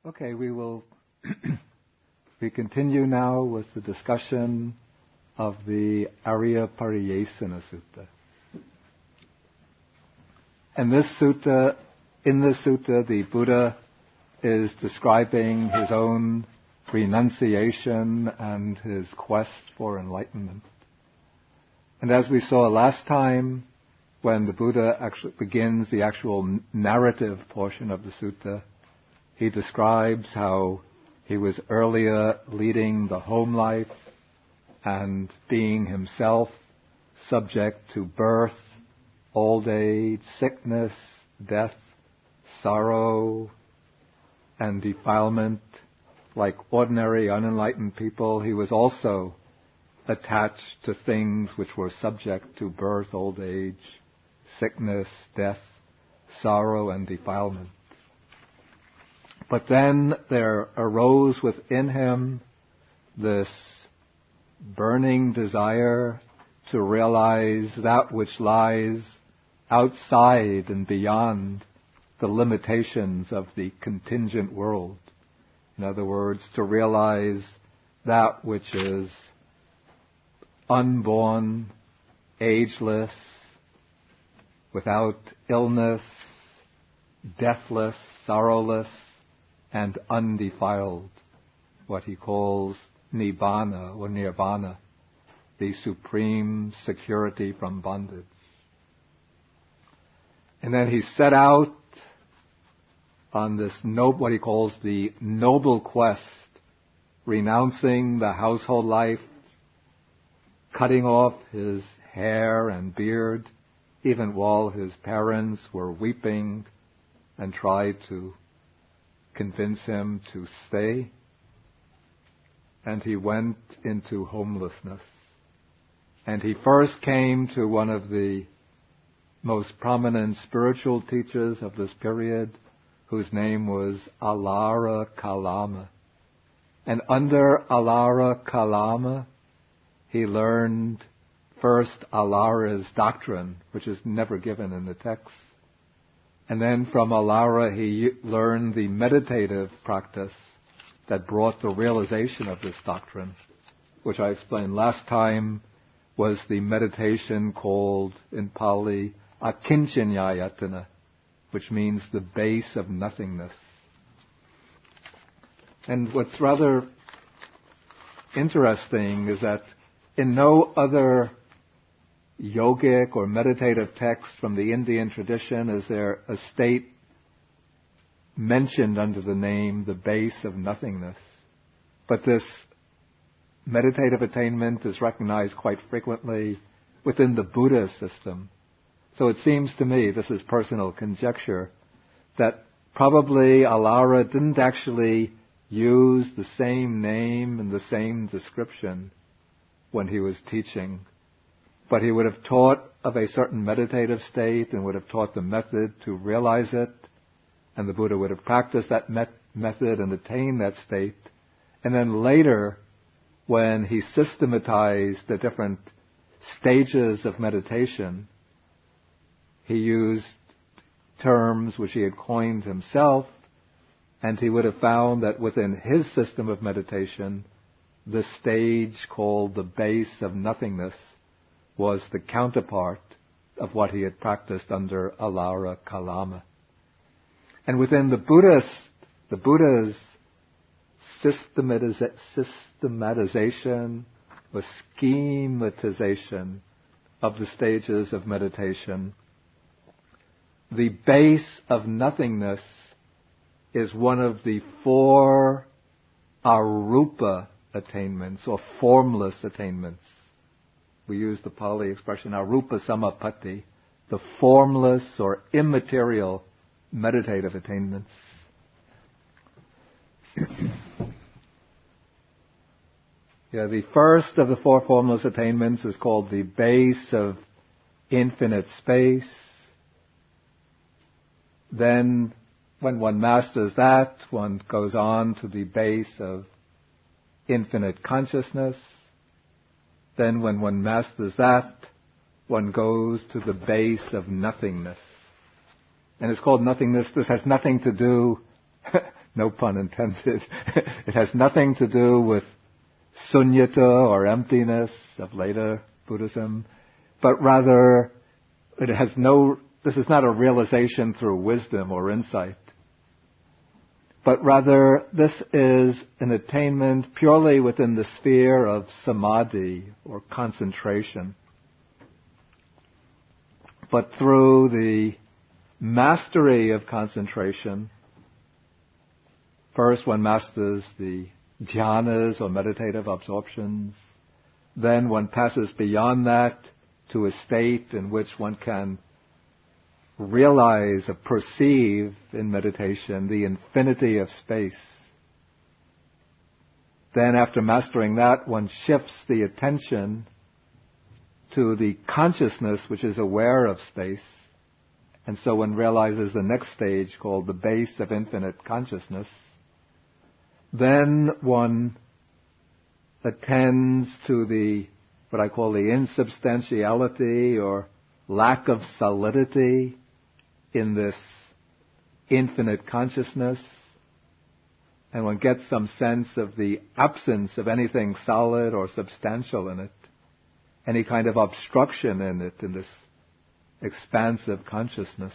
Okay, we continue now with the discussion of the Arya Pariyesana Sutta. And in this sutta, the Buddha is describing his own renunciation and his quest for enlightenment. And as we saw last time, when the Buddha actually begins the actual narrative portion of the sutta, he describes how he was earlier leading the home life and being himself subject to birth, old age, sickness, death, sorrow, and defilement. Like ordinary unenlightened people, he was also attached to things which were subject to birth, old age, sickness, death, sorrow, and defilement. But then there arose within him this burning desire to realize that which lies outside and beyond the limitations of the contingent world. In other words, to realize that which is unborn, ageless, without illness, deathless, sorrowless, and undefiled, what he calls nibbana or nirvana, the supreme security from bondage. And then he set out on this what he calls the noble quest, renouncing the household life, cutting off his hair and beard, even while his parents were weeping and tried to convince him to stay. And he went into homelessness. And he first came to one of the most prominent spiritual teachers of this period, whose name was Alara Kalama. And under Alara Kalama, he learned first Alara's doctrine, which is never given in the text. And then from Alara, he learned the meditative practice that brought the realization of this doctrine, which I explained last time was the meditation called in Pali Akinchanyayatana, which means the base of nothingness. And what's rather interesting is that in no other yogic or meditative text from the Indian tradition is there a state mentioned under the name the base of nothingness. But this meditative attainment is recognized quite frequently within the Buddhist system. So it seems to me, this is personal conjecture, that probably Alara didn't actually use the same name and the same description when he was teaching. But he would have taught of a certain meditative state and would have taught the method to realize it. And the Buddha would have practiced that method and attained that state. And then later, when he systematized the different stages of meditation, he used terms which he had coined himself, and he would have found that within his system of meditation, the stage called the base of nothingness was the counterpart of what he had practiced under Alara Kalama. And within the Buddha's systematization or schematization of the stages of meditation, the base of nothingness is one of the 4 arupa attainments or formless attainments. We use the Pali expression arupa samapatti, the formless or immaterial meditative attainments. The first of the 4 formless attainments is called the base of infinite space. Then, when one masters that, one goes on to the base of infinite consciousness. Then when one masters that, one goes to the base of nothingness. And it's called nothingness. This has nothing to do no pun intended. It has nothing to do with sunyata or emptiness of later Buddhism, but rather this is not a realization through wisdom or insight, but rather this is an attainment purely within the sphere of samadhi or concentration. But through the mastery of concentration, first one masters the dhyanas or meditative absorptions, then one passes beyond that to a state in which one can realize or perceive in meditation the infinity of space. Then after mastering that, one shifts the attention to the consciousness which is aware of space. And so one realizes the next stage called the base of infinite consciousness. Then one attends to what I call the insubstantiality or lack of solidity in this infinite consciousness. And one gets some sense of the absence of anything solid or substantial in it, any kind of obstruction in it, in this expansive consciousness.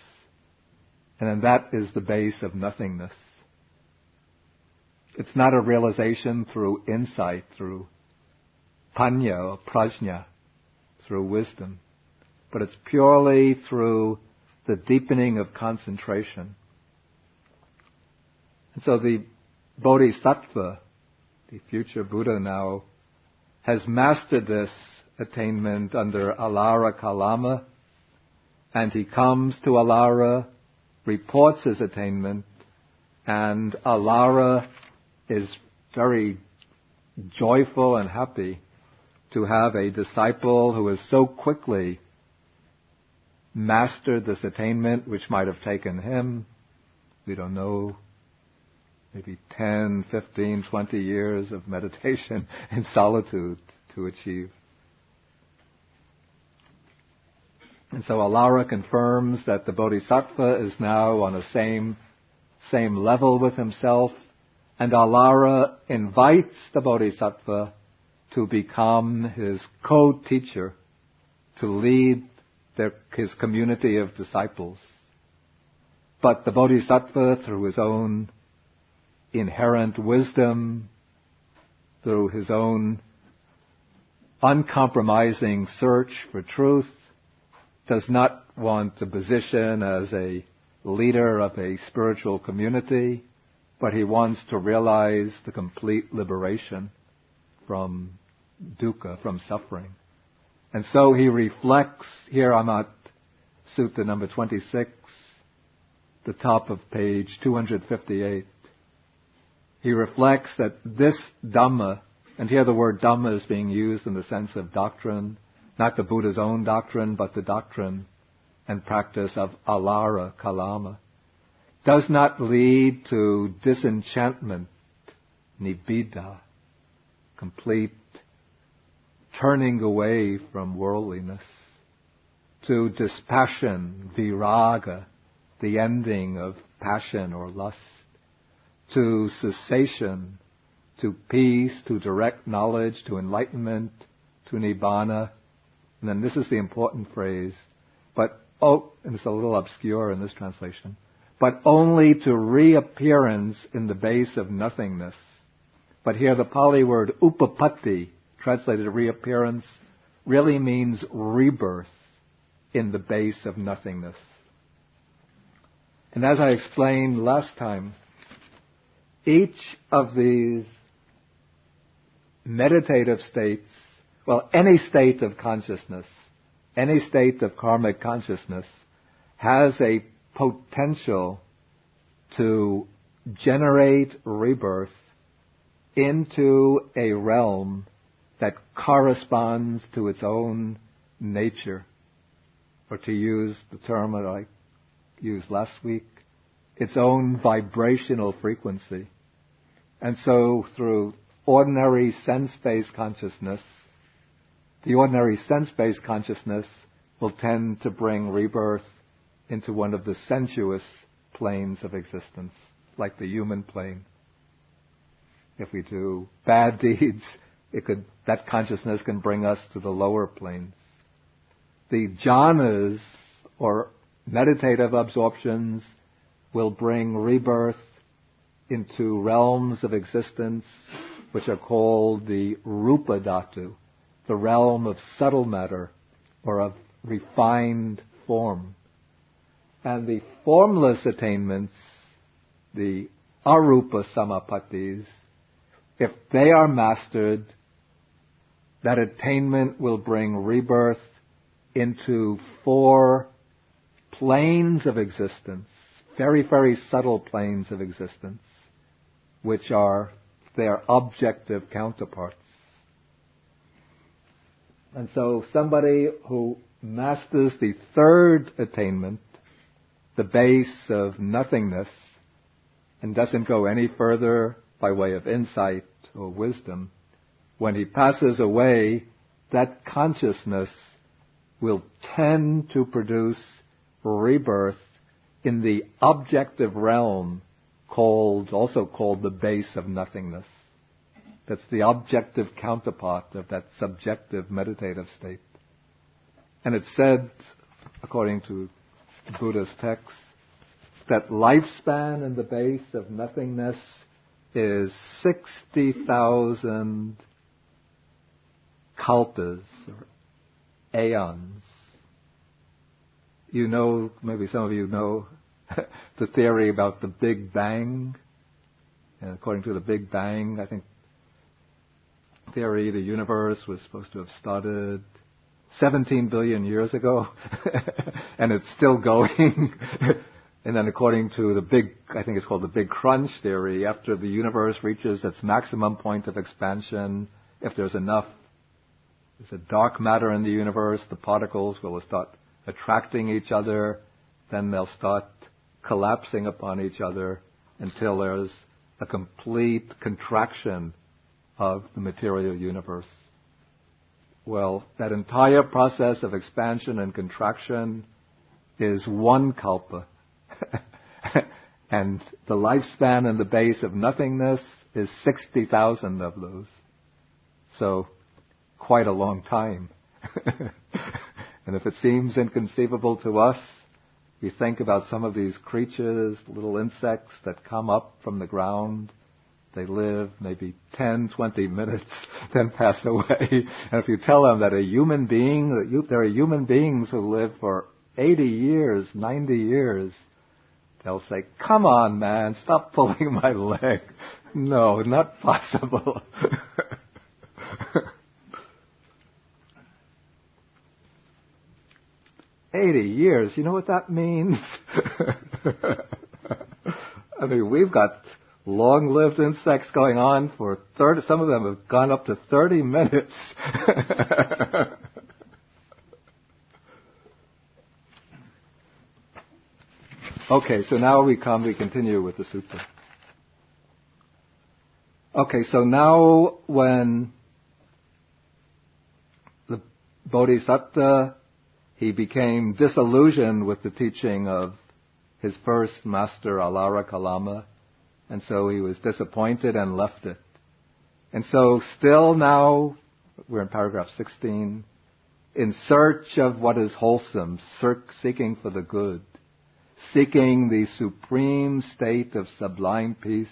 And then that is the base of nothingness. It's not a realization through insight, through panya or prajna, through wisdom, but it's purely through the deepening of concentration. And so the Bodhisattva, the future Buddha now, has mastered this attainment under Alara Kalama, and he comes to Alara, reports his attainment, and Alara is very joyful and happy to have a disciple who has so quickly mastered this attainment, which might have taken him, we don't know, maybe 10, 15, 20 years of meditation in solitude to achieve. And so Alara confirms that the Bodhisattva is now on the same level with himself, and Alara invites the Bodhisattva to become his co-teacher, to lead his community of disciples. But the Bodhisattva, through his own inherent wisdom, through his own uncompromising search for truth, does not want a position as a leader of a spiritual community, but he wants to realize the complete liberation from dukkha, from suffering. And so he reflects, here I'm at Sutta number 26, the top of page 258. He reflects that this Dhamma, and here the word Dhamma is being used in the sense of doctrine, not the Buddha's own doctrine, but the doctrine and practice of Alara Kalama, does not lead to disenchantment, nibbida, complete turning away from worldliness, to dispassion, viraga, the ending of passion or lust, to cessation, to peace, to direct knowledge, to enlightenment, to nibbana. And then this is the important phrase, and it's a little obscure in this translation, but only to reappearance in the base of nothingness. But here the Pali word upapatti, translated reappearance, really means rebirth in the base of nothingness. And as I explained last time, each of these meditative states, any state of consciousness, any state of karmic consciousness, has a potential to generate rebirth into a realm that corresponds to its own nature, or to use the term that I used last week, its own vibrational frequency. And so through ordinary sense-based consciousness, the ordinary sense-based consciousness will tend to bring rebirth into one of the sensuous planes of existence. like the human plane. If we do bad deeds, that consciousness can bring us to the lower planes. The jhanas, or meditative absorptions, will bring rebirth into realms of existence which are called the rupa dhatu, the realm of subtle matter or of refined form. And the formless attainments, the arupa samapattis, if they are mastered, that attainment will bring rebirth into 4 planes of existence, very, very subtle planes of existence, which are their objective counterparts. And so somebody who masters the 3rd attainment, the base of nothingness, and doesn't go any further by way of insight or wisdom, when he passes away, that consciousness will tend to produce rebirth in the objective realm also called the base of nothingness. That's the objective counterpart of that subjective meditative state. And it's said, according to Buddha's texts, that lifespan in the base of nothingness is 60,000 kalpas, or aeons. You know, maybe some of you know, the theory about the Big Bang. And according to the Big Bang, I think, theory, the universe was supposed to have started 17 billion years ago, and it's still going. And then according to I think it's called the Big Crunch theory, after the universe reaches its maximum point of expansion, if there's a dark matter in the universe, the particles will start attracting each other, then they'll start collapsing upon each other until there's a complete contraction of the material universe. Well, that entire process of expansion and contraction is 1 kalpa. And the lifespan and the base of nothingness is 60,000 of those. So, quite a long time. And if it seems inconceivable to us, we think about some of these creatures, little insects that come up from the ground. They live maybe 10, 20 minutes, then pass away. And if you tell them that there are human beings who live for 80 years, 90 years, they'll say, "Come on, man, stop pulling my leg." No, not possible. 80 years, you know what that means? I mean, we've got long-lived insects going on for 30, some of them have gone up to 30 minutes. Okay, so now we continue with the sutta. Okay, so now when the Bodhisattva, he became disillusioned with the teaching of his first master, Alara Kalama, and so he was disappointed and left it. And so still now, we're in paragraph 16, in search of what is wholesome, seeking for the good, seeking the supreme state of sublime peace,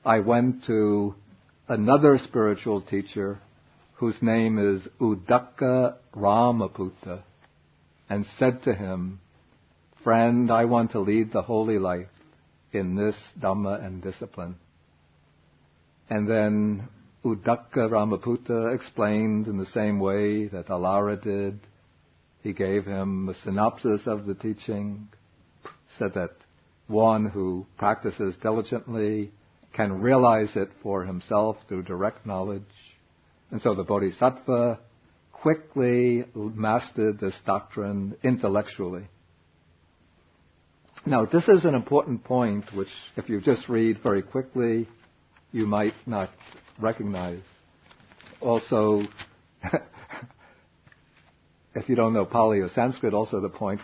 I went to another spiritual teacher whose name is Uddaka Ramaputta, and said to him, "Friend, I want to lead the holy life in this Dhamma and discipline." And then Uddaka Ramaputta explained in the same way that Alara did. He gave him a synopsis of the teaching, said that one who practices diligently can realize it for himself through direct knowledge. And so the Bodhisattva quickly mastered this doctrine intellectually. Now, this is an important point which, if you just read very quickly, you might not recognize. Also, if you don't know Pali or Sanskrit, also the point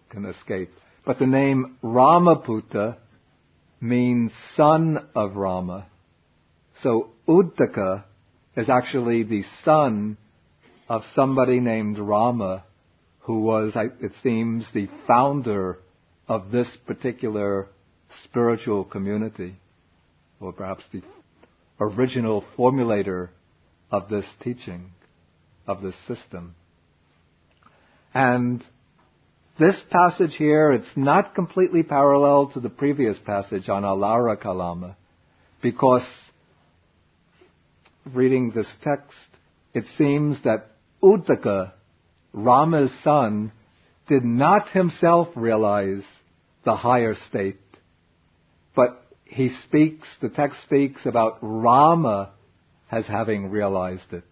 can escape. But the name Ramaputta means son of Rama. So Uddaka is actually the son of somebody named Rama, who was, it seems, the founder of this particular spiritual community, or perhaps the original formulator of this teaching, of this system. And this passage here, it's not completely parallel to the previous passage on Alara Kalama, because reading this text, it seems that Uddaka, Rama's son, did not himself realize the higher state, but the text speaks about Rama as having realized it.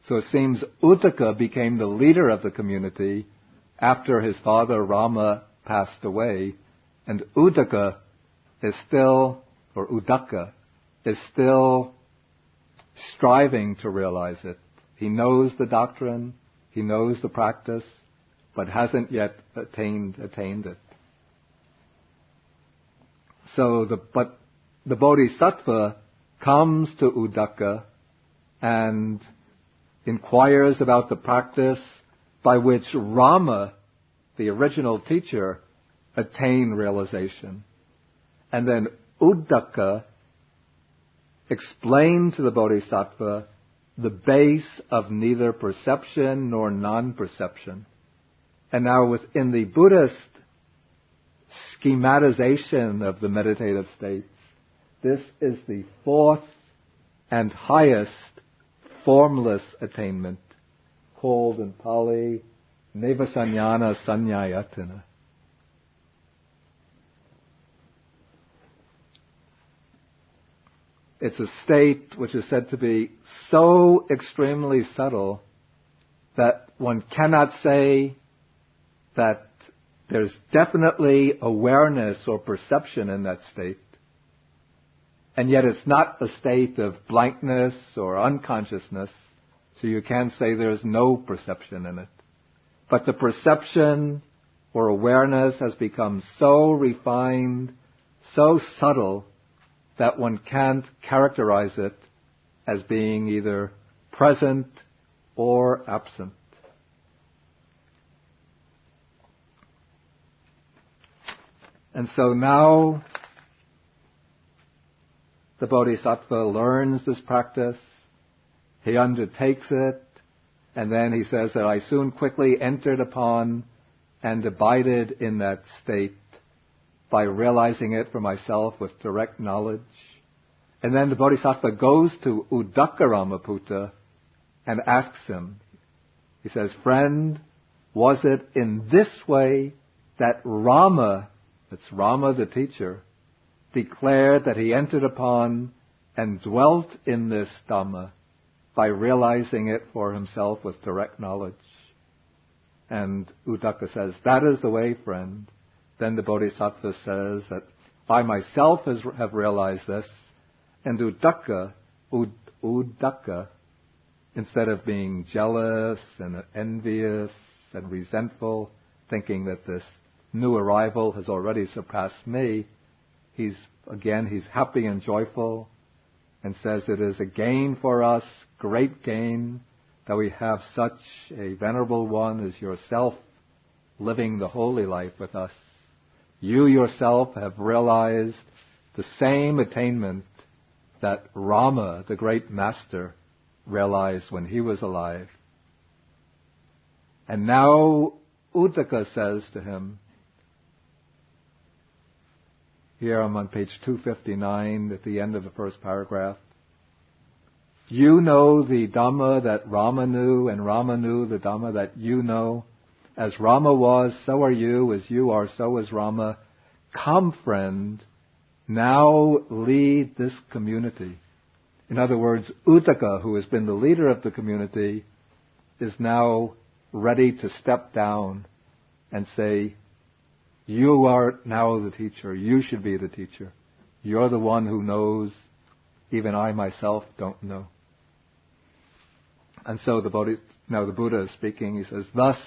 So it seems Uddaka became the leader of the community after his father Rama passed away, and Uddaka is still striving to realize it. He knows the doctrine, he knows the practice, but hasn't yet attained it. But the Bodhisattva comes to Uddaka and inquires about the practice by which Rama, the original teacher, attained realization. And then Uddaka explained to the Bodhisattva the base of neither perception nor non-perception. And now within the Buddhist schematization of the meditative states, this is the fourth and highest formless attainment, called in Pali Nevasanyana Sanyayatana. It's a state which is said to be so extremely subtle that one cannot say that there's definitely awareness or perception in that state. And yet it's not a state of blankness or unconsciousness, so you can't say there's no perception in it. But the perception or awareness has become so refined, so subtle, that one can't characterize it as being either present or absent. And so now the Bodhisattva learns this practice, he undertakes it, and then he says that I soon quickly entered upon and abided in that state by realizing it for myself with direct knowledge. And then the Bodhisattva goes to Uddaka Ramaputta and asks him, he says, friend, was it in this way that Rama, that's Rama the teacher, declared that he entered upon and dwelt in this Dhamma by realizing it for himself with direct knowledge? And Uddaka says, that is the way, friend. Then the Bodhisattva says that I myself have realized this, and Uddaka, instead of being jealous and envious and resentful, thinking that this new arrival has already surpassed me, he's happy and joyful, and says it is a gain for us, great gain, that we have such a venerable one as yourself living the holy life with us. You yourself have realized the same attainment that Rama, the great master, realized when he was alive. And now Uddaka says to him, here I'm on page 259 at the end of the first paragraph, you know the Dhamma that Rama knew, and Rama knew the Dhamma that you know. As Rama was, so are you. As you are, so is Rama. Come, friend, now lead this community. In other words, Uddaka, who has been the leader of the community, is now ready to step down and say, you are now the teacher. You should be the teacher. You're the one who knows. Even I myself don't know. And so now the Buddha is speaking. He says, thus,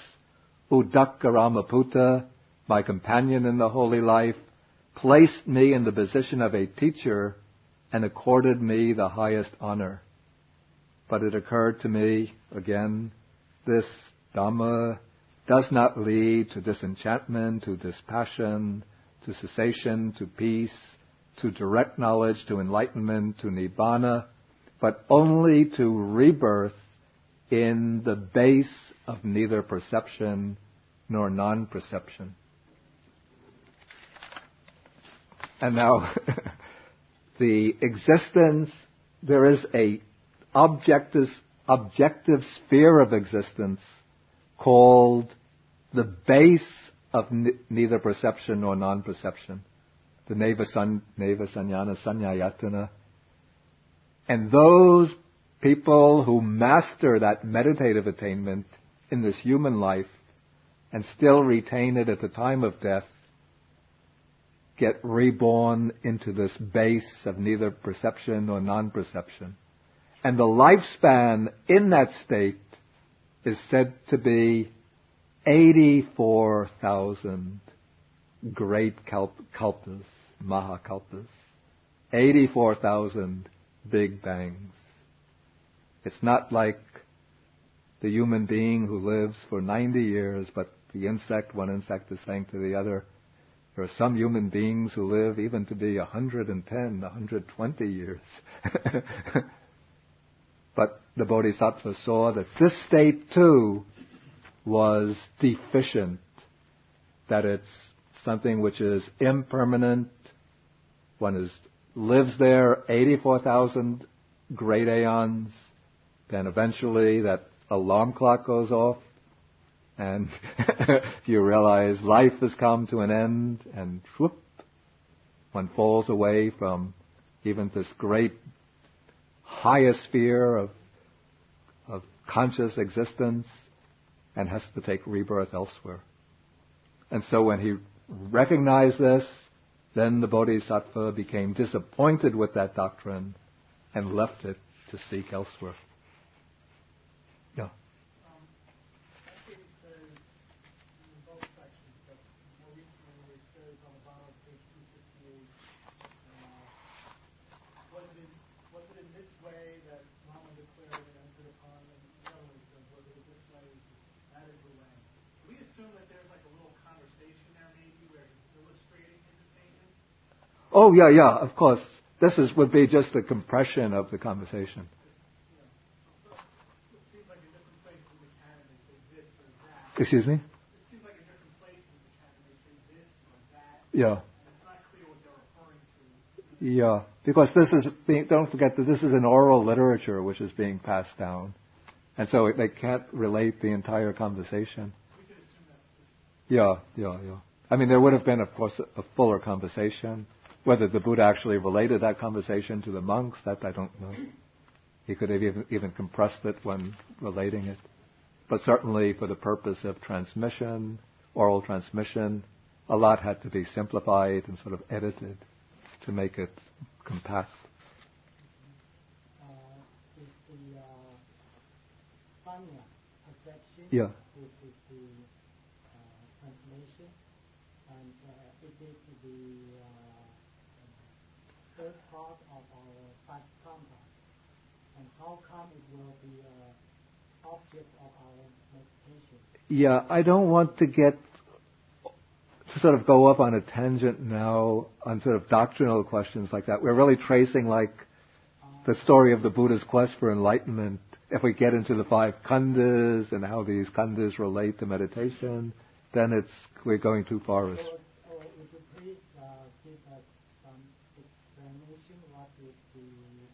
Uddaka Ramaputta, my companion in the holy life, placed me in the position of a teacher and accorded me the highest honor. But it occurred to me, again, this Dhamma does not lead to disenchantment, to dispassion, to cessation, to peace, to direct knowledge, to enlightenment, to nibbana, but only to rebirth in the base of neither perception nor non-perception. And now, the existence, there is a objective sphere of existence called the base of neither perception nor non-perception, the neva sanyana sanyayatana. And those people who master that meditative attainment in this human life and still retain it at the time of death get reborn into this base of neither perception nor non-perception. And the lifespan in that state is said to be 84,000 great kalpas, mahakalpas. 84,000 big bangs. It's not like the human being who lives for 90 years, but the insect, one insect is saying to the other, there are some human beings who live even to be 110, 120 years. But the Bodhisattva saw that this state too was deficient, that it's something which is impermanent. One lives there 84,000 great aeons, then eventually that alarm clock goes off, and you realize life has come to an end, and whoop, one falls away from even this great highest sphere of conscious existence and has to take rebirth elsewhere. And so when he recognized this, then the Bodhisattva became disappointed with that doctrine and left it to seek elsewhere. Yeah. Actually, it says in both sections, but more recently where it says on the bottom of page 268, was it in this way that Mama declared and entered upon, and the other one says, was it in this way, that is the way. Do we assume that there's like a little conversation there maybe where he's illustrating his attainment? Oh, yeah, of course. This would be just a compression of the conversation. Excuse me? It seems like in different places in the canon they say this or that. Yeah. And it's not clear what they're referring to. Yeah, because don't forget that this is an oral literature which is being passed down. And so they can't relate the entire conversation. We could assume that's just... Yeah. I mean, there would have been, of course, a fuller conversation. Whether the Buddha actually related that conversation to the monks, that I don't know. He could have even compressed it when relating it. But certainly for the purpose of transmission, oral transmission, a lot had to be simplified and sort of edited to make it compact. Is the Sanya perception, Yeah. which is the translation, and is it the third part of our five compounds? And how come it will be object of our meditation? Yeah, I don't want to sort of go up on a tangent now on sort of doctrinal questions like that. We're really tracing like the story of the Buddha's quest for enlightenment. If we get into the five khandhas and how these khandhas relate to meditation, then we're going too far. So would you please give us some explanation? What is the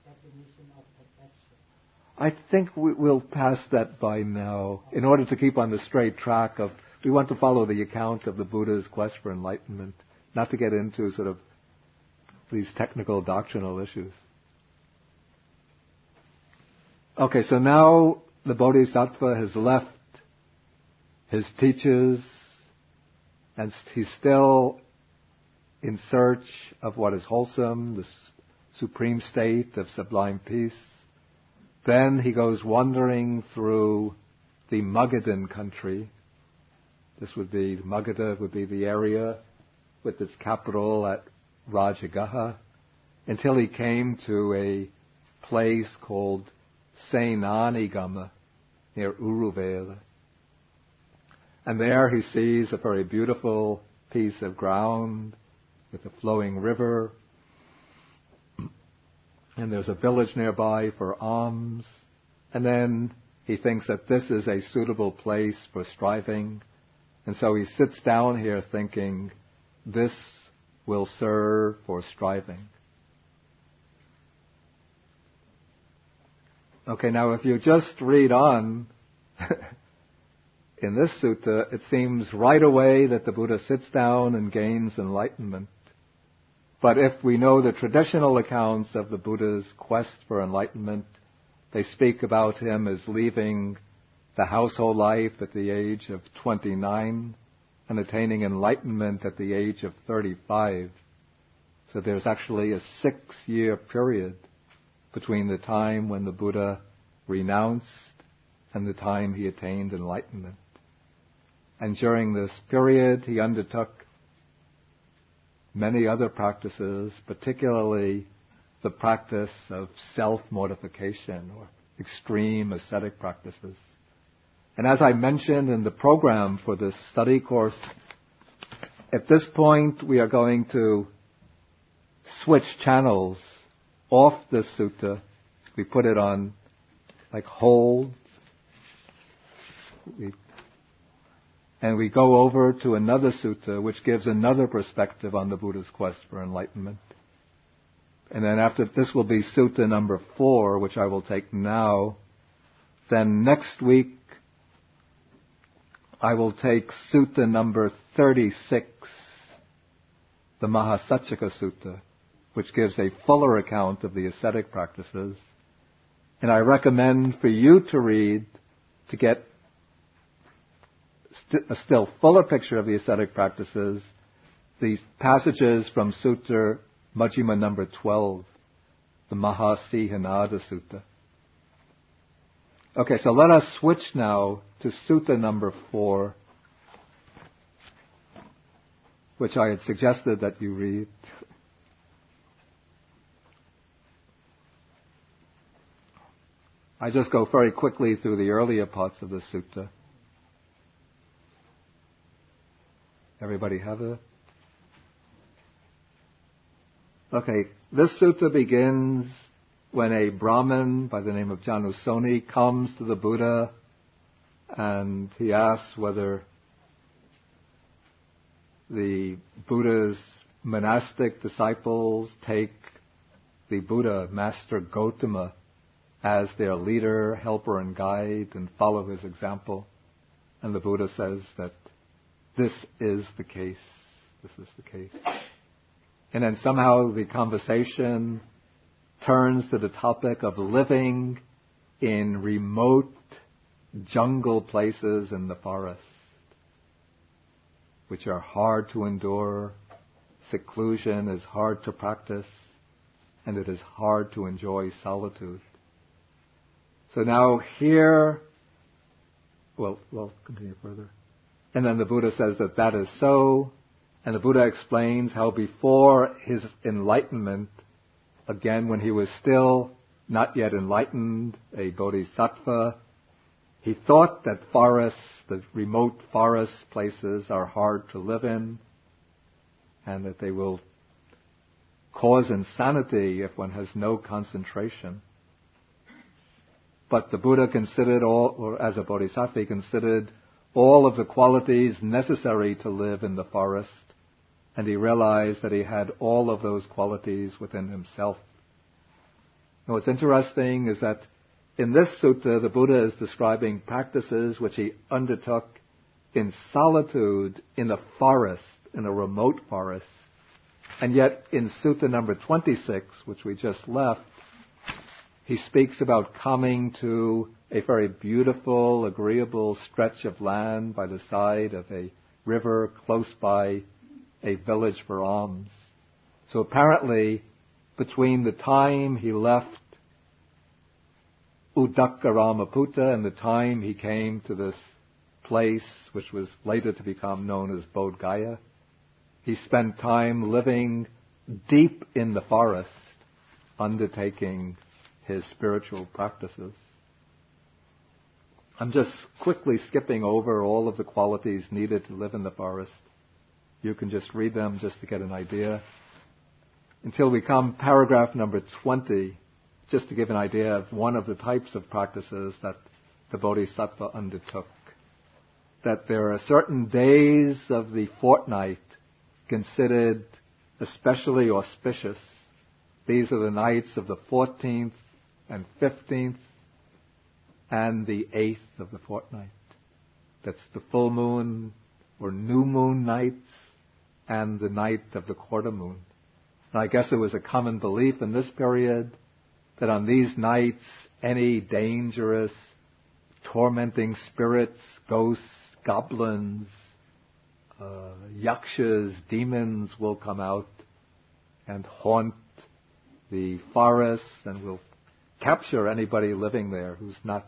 definition of perfection? I think we'll pass that by now in order to keep on the straight track of, we want to follow the account of the Buddha's quest for enlightenment, not to get into sort of these technical doctrinal issues. Okay, so now the Bodhisattva has left his teachers and he's still in search of what is wholesome, the supreme state of sublime peace. Then he goes wandering through the Magadhan country. Magadha would be the area with its capital at Rajagaha, until he came to a place called Senanigama near Uruvela. And there he sees a very beautiful piece of ground with a flowing river. And there's a village nearby for alms. And then he thinks that this is a suitable place for striving. And so he sits down here thinking, this will serve for striving. Okay, now if you just read on, in this sutta, it seems right away that the Buddha sits down and gains enlightenment. But if we know the traditional accounts of the Buddha's quest for enlightenment, they speak about him as leaving the household life at the age of 29 and attaining enlightenment at the age of 35. So there's actually a 6-year period between the time when the Buddha renounced and the time he attained enlightenment. And during this period, he undertook many other practices, particularly the practice of self-mortification or extreme ascetic practices. And as I mentioned in the program for this study course, at this point we are going to switch channels off this sutta. We put it on like hold. And we go over to another sutta which gives another perspective on the Buddha's quest for enlightenment. And then after this will be sutta number 4, which I will take now. Then next week I will take sutta number 36, the Mahasacchaka Sutta, which gives a fuller account of the ascetic practices. And I recommend for you to read to get a still fuller picture of the ascetic practices, these passages from Sutta Majjhima number 12, the Mahasihanada Sutta. Okay, so let us switch now to Sutta number 4, which I had suggested that you read. I just go very quickly through the earlier parts of the sutta. Everybody have it? Okay, this sutta begins when a Brahmin by the name of Janusoni comes to the Buddha and he asks whether the Buddha's monastic disciples take the Buddha, Master Gautama, as their leader, helper, and guide, and follow his example. And the Buddha says that this is the case. This is the case. And then somehow the conversation turns to the topic of living in remote jungle places in the forest, which are hard to endure. Seclusion is hard to practice, and it is hard to enjoy solitude. So now here, well, continue further. And then the Buddha says that that is so, and the Buddha explains how before his enlightenment, again when he was still not yet enlightened, a bodhisattva, he thought that forests, the remote forest places are hard to live in, and that they will cause insanity if one has no concentration. But the Buddha considered or as a bodhisattva, he considered all of the qualities necessary to live in the forest, and he realized that he had all of those qualities within himself. Now what's interesting is that in this sutta, the Buddha is describing practices which he undertook in solitude in a forest, in a remote forest. And yet in sutta number 26, which we just left, he speaks about coming to a very beautiful, agreeable stretch of land by the side of a river close by a village for alms. So apparently, between the time he left Udakkaramaputta and the time he came to this place, which was later to become known as Bodh Gaya, he spent time living deep in the forest, undertaking his spiritual practices. I'm just quickly skipping over all of the qualities needed to live in the forest. You can just read them just to get an idea. Until we come paragraph number 20, just to give an idea of one of the types of practices that the Bodhisattva undertook. That there are certain days of the fortnight considered especially auspicious. These are the nights of the 14th and 15th and the 8th of the fortnight. That's the full moon or new moon nights and the night of the quarter moon. And I guess it was a common belief in this period that on these nights any dangerous, tormenting spirits, ghosts, goblins, yakshas, demons will come out and haunt the forests and will capture anybody living there who's not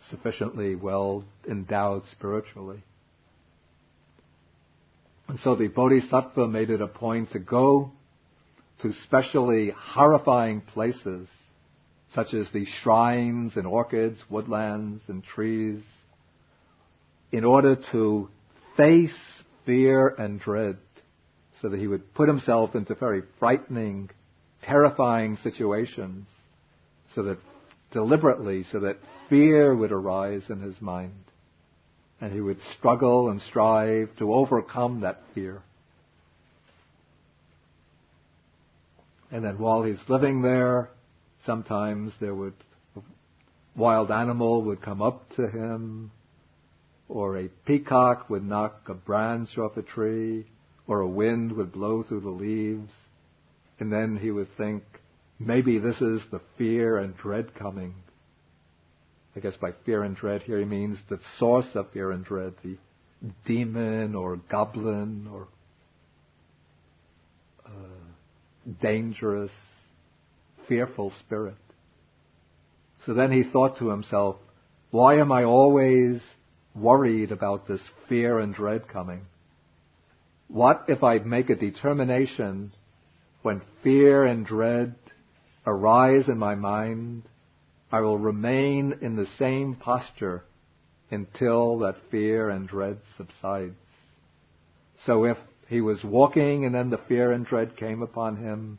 sufficiently well endowed spiritually. And so the Bodhisattva made it a point to go to specially horrifying places, such as the shrines and orchids, woodlands and trees, in order to face fear and dread, so that he would put himself into very frightening, terrifying situations, so that deliberately, so that fear would arise in his mind, and he would struggle and strive to overcome that fear. And then while he's living there, sometimes a wild animal would come up to him, or a peacock would knock a branch off a tree, or a wind would blow through the leaves, and then he would think, maybe this is the fear and dread coming. I guess by fear and dread here he means the source of fear and dread, the demon or goblin or dangerous, fearful spirit. So then he thought to himself, why am I always worried about this fear and dread coming? What if I make a determination when fear and dread arise in my mind, I will remain in the same posture until that fear and dread subsides. So if he was walking and then the fear and dread came upon him,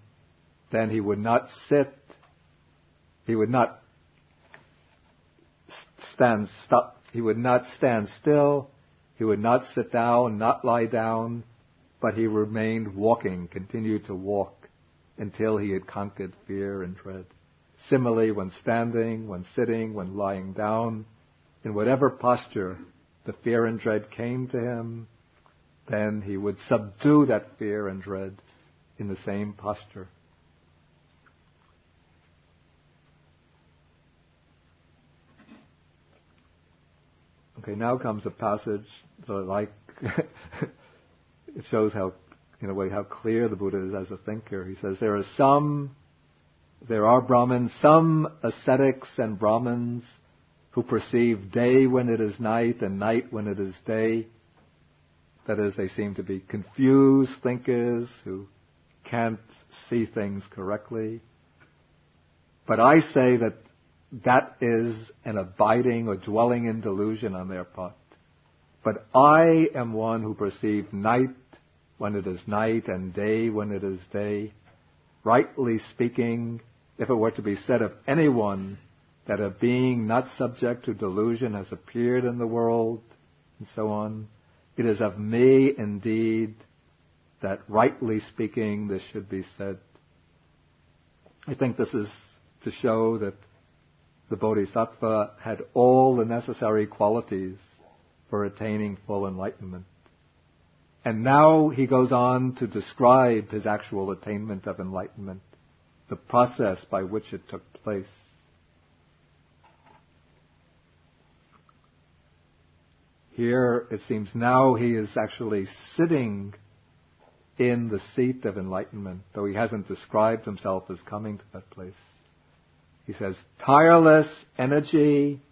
then he would not sit, he would not stand still, he would not sit down, not lie down, but he remained walking, continued to walk until he had conquered fear and dread. Similarly, when standing, when sitting, when lying down, in whatever posture the fear and dread came to him, then he would subdue that fear and dread in the same posture. Okay, now comes a passage that I like. It shows how, in a way, how clear the Buddha is as a thinker. He says, there are Brahmins, some ascetics and Brahmins who perceive day when it is night and night when it is day. That is, they seem to be confused thinkers who can't see things correctly. But I say that that is an abiding or dwelling in delusion on their part. But I am one who perceives night when it is night and day when it is day. Rightly speaking, if it were to be said of anyone that a being not subject to delusion has appeared in the world, and so on, it is of me indeed that rightly speaking this should be said. I think this is to show that the Bodhisattva had all the necessary qualities for attaining full enlightenment. And now he goes on to describe his actual attainment of enlightenment, the process by which it took place. Here, it seems now he is actually sitting in the seat of enlightenment, though he hasn't described himself as coming to that place. He says, tireless energy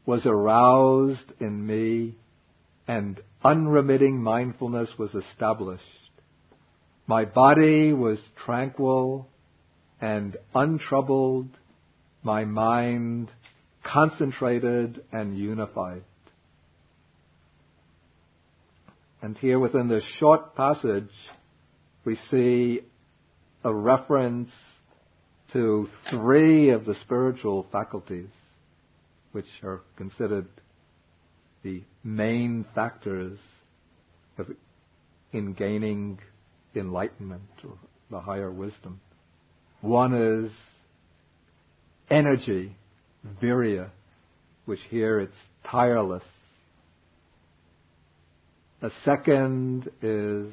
was aroused in me and unremitting mindfulness was established. My body was tranquil and untroubled, my mind concentrated and unified. And here within this short passage, we see a reference to 3 of the spiritual faculties, which are considered the main factors in gaining enlightenment or the higher wisdom. One is energy, virya, which here it's tireless. The second is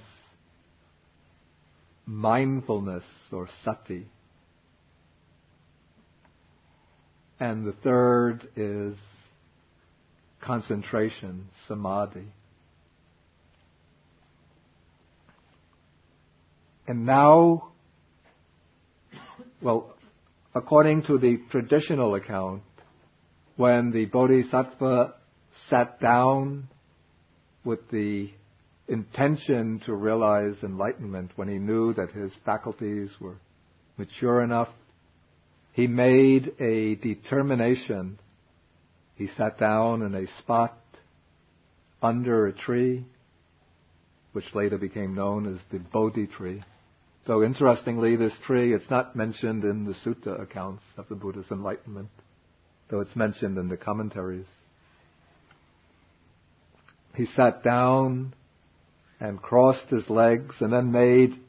mindfulness or sati. And the third is concentration, samadhi. And now, well, according to the traditional account, when the Bodhisattva sat down with the intention to realize enlightenment, when he knew that his faculties were mature enough, he made a determination. He sat down in a spot under a tree, which later became known as the Bodhi tree. Though interestingly, this tree, it's not mentioned in the Sutta accounts of the Buddha's enlightenment, though it's mentioned in the commentaries. He sat down and crossed his legs and then made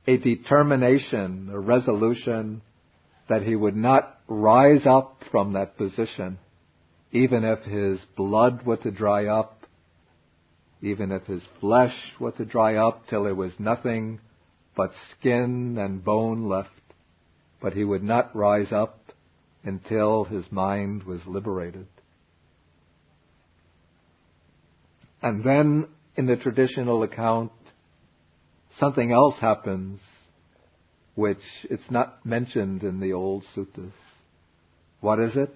a determination, a resolution that he would not rise up from that position, even if his blood were to dry up, even if his flesh were to dry up till there was nothing but skin and bone left. But he would not rise up until his mind was liberated. And then, in the traditional account, something else happens which it's not mentioned in the old suttas. What is it?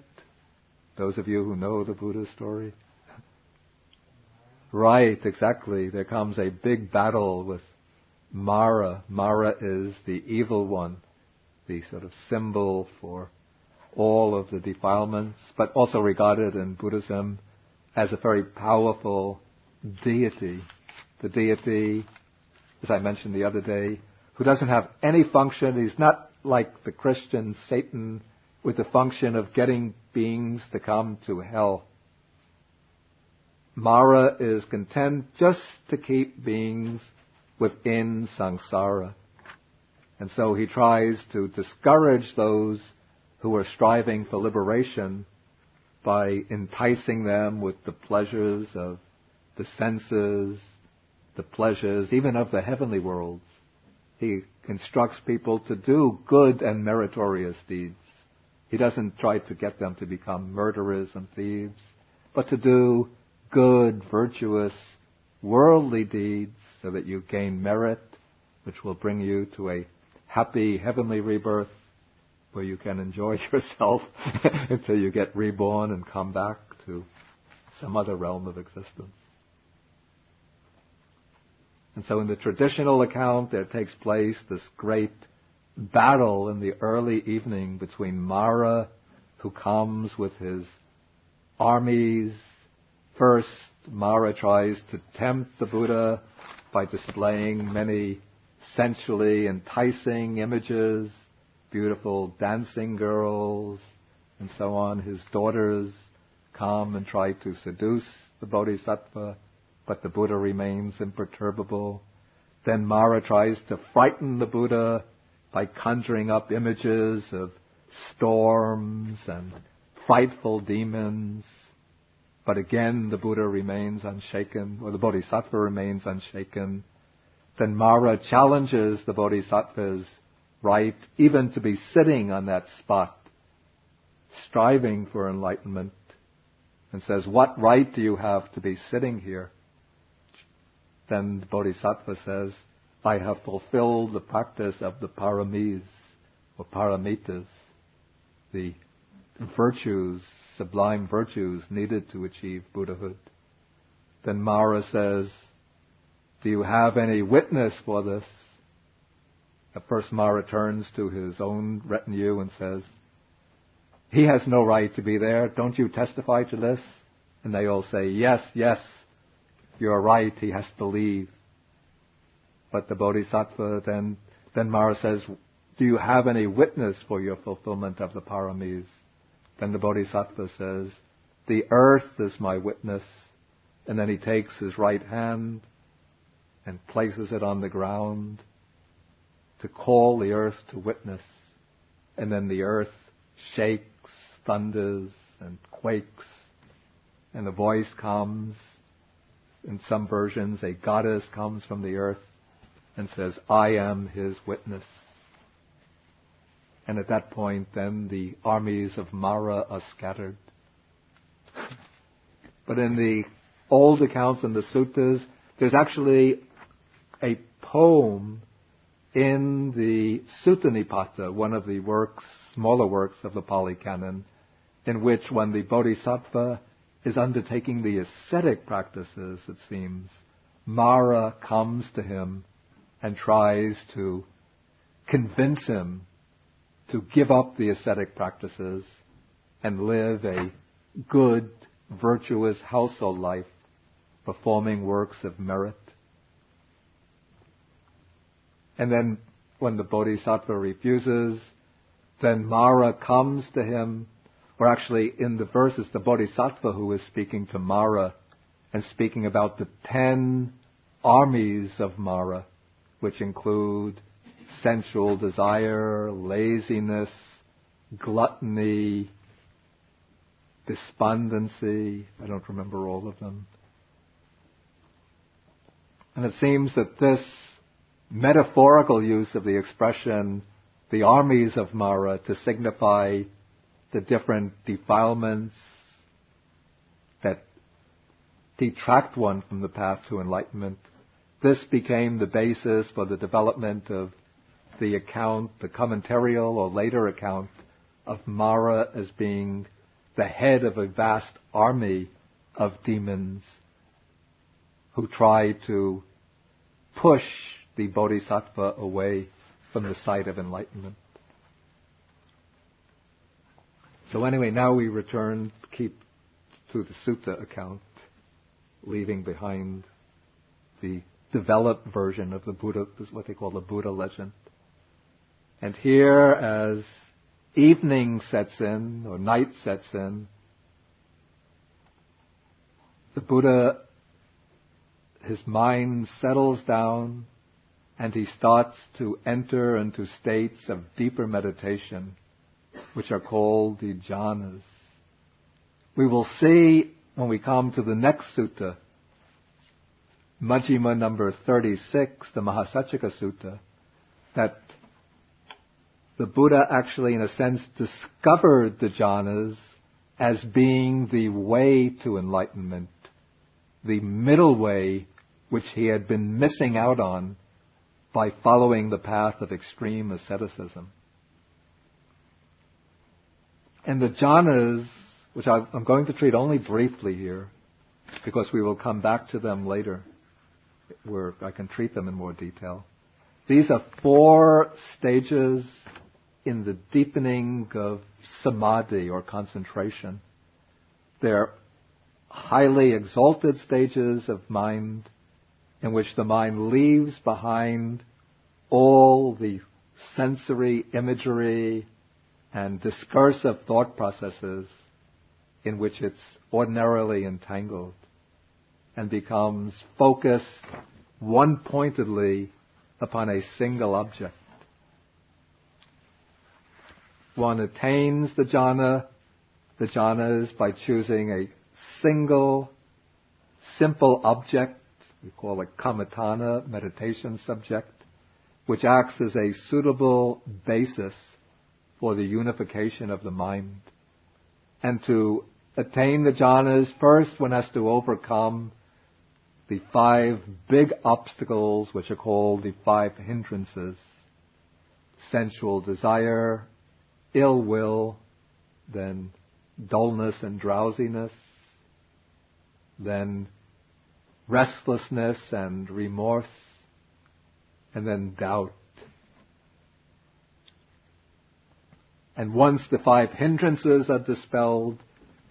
Those of you who know the Buddha story? Right, exactly. There comes a big battle with Mara. Mara is the evil one, the sort of symbol for all of the defilements, but also regarded in Buddhism as a very powerful deity. The deity, as I mentioned the other day, who doesn't have any function. He's not like the Christian Satan with the function of getting beings to come to hell. Mara is content just to keep beings within samsara. And so he tries to discourage those who are striving for liberation by enticing them with the pleasures of the senses, the pleasures even of the heavenly worlds. He instructs people to do good and meritorious deeds. He doesn't try to get them to become murderers and thieves, but to do good, virtuous, worldly deeds so that you gain merit, which will bring you to a happy heavenly rebirth where you can enjoy yourself until you get reborn and come back to some other realm of existence. And so in the traditional account, there takes place this great battle in the early evening between Mara, who comes with his armies. First, Mara tries to tempt the Buddha by displaying many sensually enticing images, beautiful dancing girls, and so on. His daughters come and try to seduce the Bodhisattva, but the Buddha remains imperturbable. Then Mara tries to frighten the Buddha by conjuring up images of storms and frightful demons. But again, the Buddha remains unshaken, or the Bodhisattva remains unshaken. Then Mara challenges the Bodhisattva's right even to be sitting on that spot, striving for enlightenment, and says, "What right do you have to be sitting here?" Then the Bodhisattva says, "I have fulfilled the practice of the paramis, or paramitas, the virtues, sublime virtues needed to achieve Buddhahood." Then Mara says, Do you have any witness for this? At first Mara turns to his own retinue and says, he has no right to be there. Don't you testify to this? And they all say, yes, you're right. He has to leave. But the Bodhisattva then Mara says, do you have any witness for your fulfillment of the paramis? Then the Bodhisattva says, the earth is my witness. And then he takes his right hand and places it on the ground to call the earth to witness. And then the earth shakes, thunders, and quakes. And a voice comes. In some versions, a goddess comes from the earth and says, I am his witness. And at that point, then the armies of Mara are scattered. But in the old accounts in the suttas, there's actually a poem in the Sutta Nipata, one of the smaller works of the Pali Canon, in which when the Bodhisattva is undertaking the ascetic practices, it seems, Mara comes to him and tries to convince him to give up the ascetic practices and live a good, virtuous household life, performing works of merit. And then when the Bodhisattva refuses, then Mara comes to him, or actually in the verses, the Bodhisattva who is speaking to Mara and speaking about the 10 armies of Mara, which include sensual desire, laziness, gluttony, despondency. I don't remember all of them. And it seems that this metaphorical use of the expression, the armies of Mara, to signify the different defilements that detract one from the path to enlightenment, this became the basis for the development of the account, the commentarial or later account of Mara as being the head of a vast army of demons who try to push the Bodhisattva away from the sight of enlightenment. So anyway, now we keep to the Sutta account, leaving behind the developed version of the Buddha, this is what they call the Buddha legend. And here, as evening sets in, or night sets in, the Buddha, his mind settles down and he starts to enter into states of deeper meditation, which are called the jhanas. We will see when we come to the next sutta, Majjhima number 36, the Mahasachika Sutta, that the Buddha actually, in a sense, discovered the jhanas as being the way to enlightenment, the middle way which he had been missing out on by following the path of extreme asceticism. And the jhanas, which I'm going to treat only briefly here, because we will come back to them later, where I can treat them in more detail. These are 4 stages in the deepening of samadhi, or concentration. They're highly exalted stages of mind in which the mind leaves behind all the sensory imagery and discursive thought processes in which it's ordinarily entangled, and becomes focused one-pointedly upon a single object. One attains the jhanas by choosing a single, simple object, we call it kammatthana, meditation subject, which acts as a suitable basis for the unification of the mind. And to attain the jhanas, first one has to overcome the 5 big obstacles which are called the 5 hindrances: sensual desire, ill will, then dullness and drowsiness, then restlessness and remorse, and then doubt. And once the 5 hindrances are dispelled,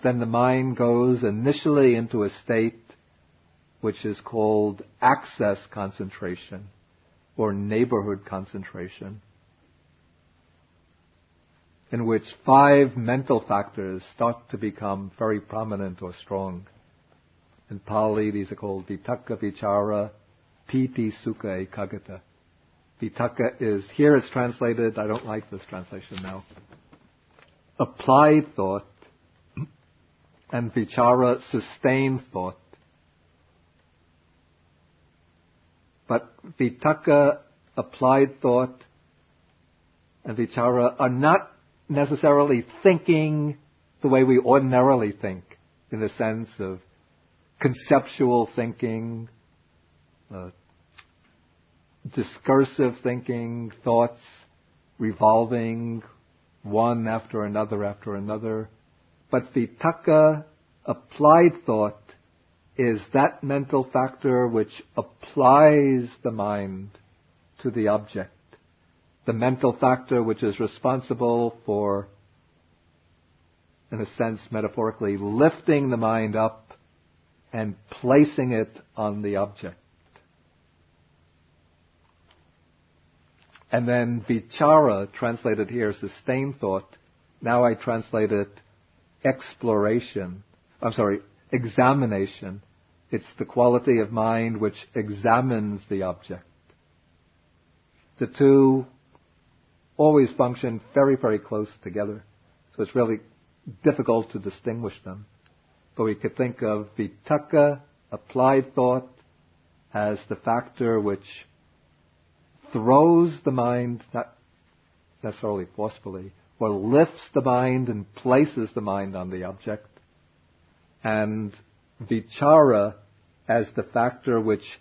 then the mind goes initially into a state which is called access concentration or neighborhood concentration, in which 5 mental factors start to become very prominent or strong. In Pali, these are called vitakka, vichara, piti, sukha, ekaggata. Vitakka is, here it's translated, I don't like this translation now, applied thought, and vichara, sustained thought. But vitakka, applied thought, and vichara are not necessarily thinking the way we ordinarily think, in the sense of conceptual thinking, discursive thinking, thoughts revolving one after another. But vitakka, applied thought, is that mental factor which applies the mind to the object. The mental factor which is responsible for, in a sense, metaphorically, lifting the mind up and placing it on the object. And then vichara, translated here, sustained thought. Now I translate it examination. It's the quality of mind which examines the object. The two always function very, very close together. So it's really difficult to distinguish them. But we could think of vitakka, applied thought, as the factor which throws the mind, not necessarily forcefully, or lifts the mind and places the mind on the object. And vichara as the factor which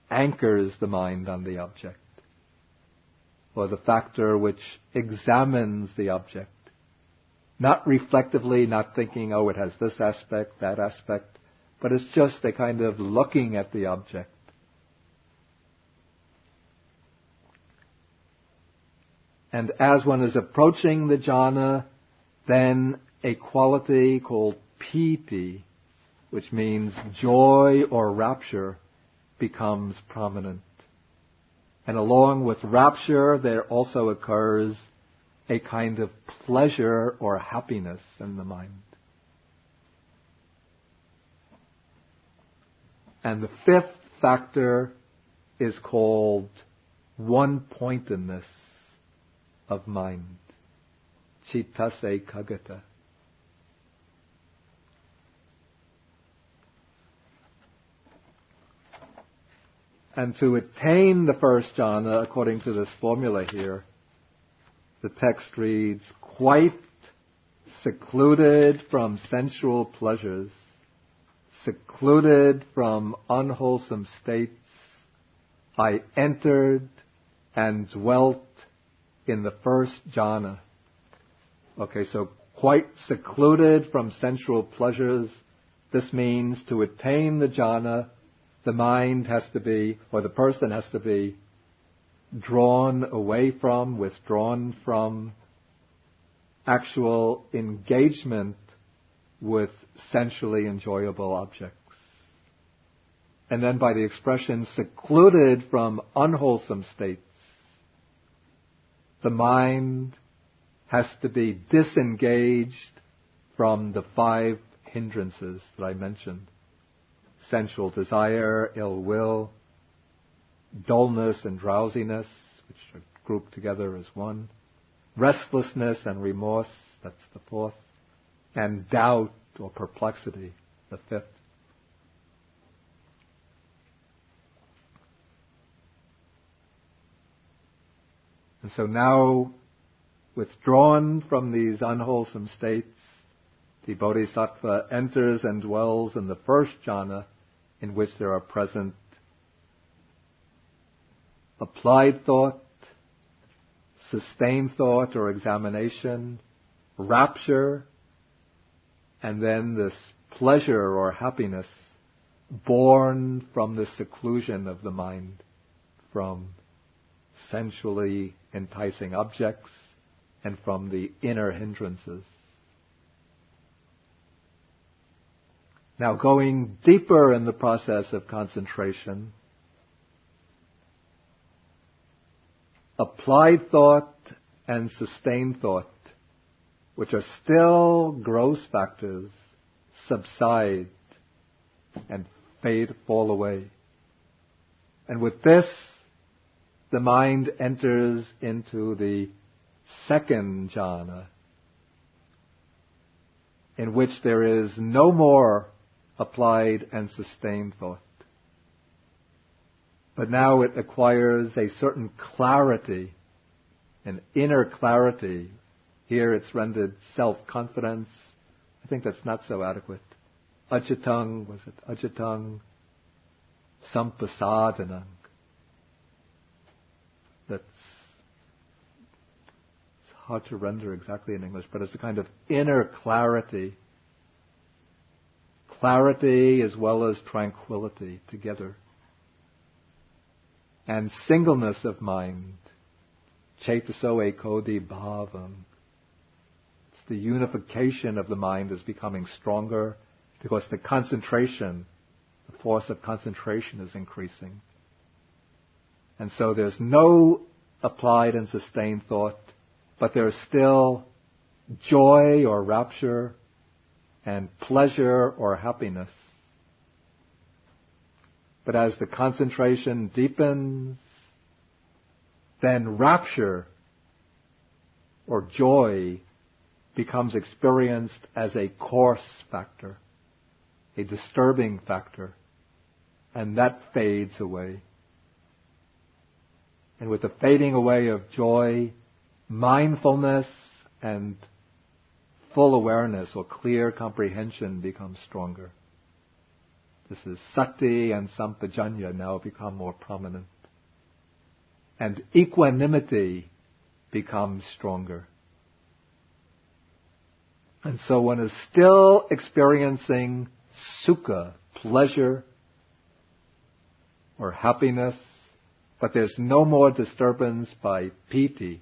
anchors the mind on the object, or the factor which examines the object. Not reflectively, not thinking, oh, it has this aspect, that aspect, but it's just a kind of looking at the object. And as one is approaching the jhana, then a quality called piti, which means joy or rapture, becomes prominent. And along with rapture, there also occurs a kind of pleasure or happiness in the mind. And the 5th factor is called one-pointedness of mind, cittase ekaggata. And to attain the first jhana, according to this formula here, the text reads, quite secluded from sensual pleasures, secluded from unwholesome states, I entered and dwelt in the first jhana. Okay, so quite secluded from sensual pleasures. This means to attain the jhana, the mind has to be, or the person has to be, drawn away from, withdrawn from actual engagement with sensually enjoyable objects. And then by the expression secluded from unwholesome states, the mind has to be disengaged from the 5 hindrances that I mentioned. Sensual desire, ill will, dullness and drowsiness, which are grouped together as one, restlessness and remorse, that's the 4th, and doubt or perplexity, the 5th. And so now, withdrawn from these unwholesome states, the bodhisattva enters and dwells in the first jhana, in which there are present applied thought, sustained thought or examination, rapture, and then this pleasure or happiness born from the seclusion of the mind, from sensually enticing objects, and from the inner hindrances. Now, going deeper in the process of concentration, applied thought and sustained thought, which are still gross factors, subside and fall away. And with this, the mind enters into the second jhana, in which there is no more applied and sustained thought. But now it acquires a certain clarity, an inner clarity. Here it's rendered self-confidence. I think that's not so adequate. Ajitang, was it Ajitang? Sampasadanang. It's hard to render exactly in English, but it's a kind of inner clarity. Clarity as well as tranquility together. And singleness of mind. Chetaso ekodi bhavam. It's the unification of the mind is becoming stronger because the concentration, the force of concentration is increasing. And so there's no applied and sustained thought, but there's still joy or rapture and pleasure or happiness. But as the concentration deepens, then rapture or joy becomes experienced as a coarse factor, a disturbing factor, and that fades away. And with the fading away of joy, mindfulness and full awareness or clear comprehension becomes stronger. This is sati and sampajanya now become more prominent. And equanimity becomes stronger. And so one is still experiencing sukha, pleasure or happiness, but there's no more disturbance by piti,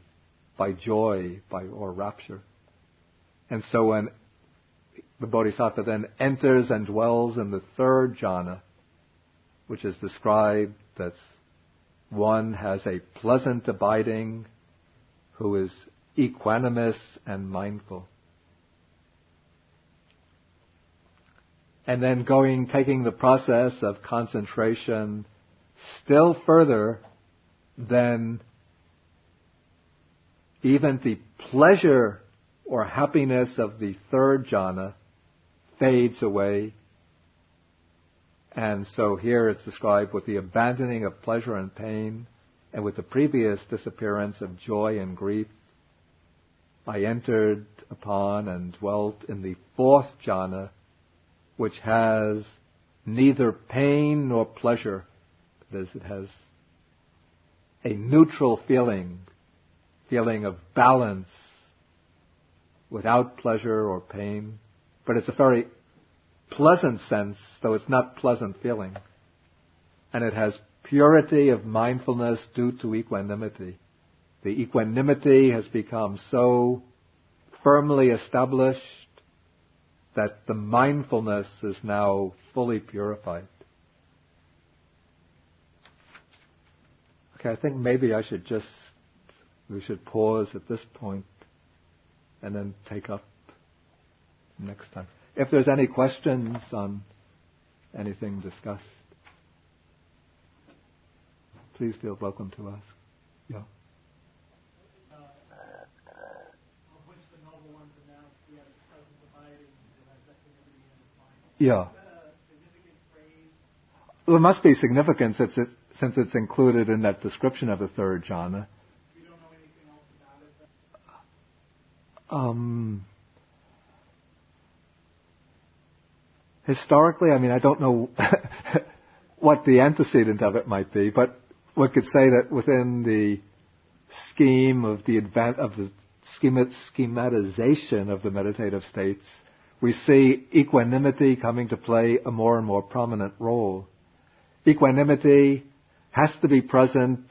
by joy, or rapture. And so when the Bodhisattva then enters and dwells in the third jhana, which is described that one has a pleasant abiding who is equanimous and mindful. And then taking the process of concentration still further, then even the pleasure or happiness of the third jhana fades away. And so here it's described with the abandoning of pleasure and pain and with the previous disappearance of joy and grief. I entered upon and dwelt in the fourth jhana, which has neither pain nor pleasure. That is, it has a neutral feeling of balance without pleasure or pain. But it's a very pleasant sense, though it's not pleasant feeling. And it has purity of mindfulness due to equanimity. The equanimity has become so firmly established that the mindfulness is now fully purified. Okay, I think maybe we should pause at this point and then take up next time. If there's any questions on anything discussed, please feel welcome to ask. Yeah. Of which the noble ones announced we have present abiding and has equanimity in his mind. Yeah. Is that a significant phrase? Well, it must be significant since it's included in that description of the third jhana. You don't know anything else about it? Historically, I don't know what the antecedent of it might be, but one could say that within the scheme of the schematization of the meditative states, we see equanimity coming to play a more and more prominent role. Equanimity has to be present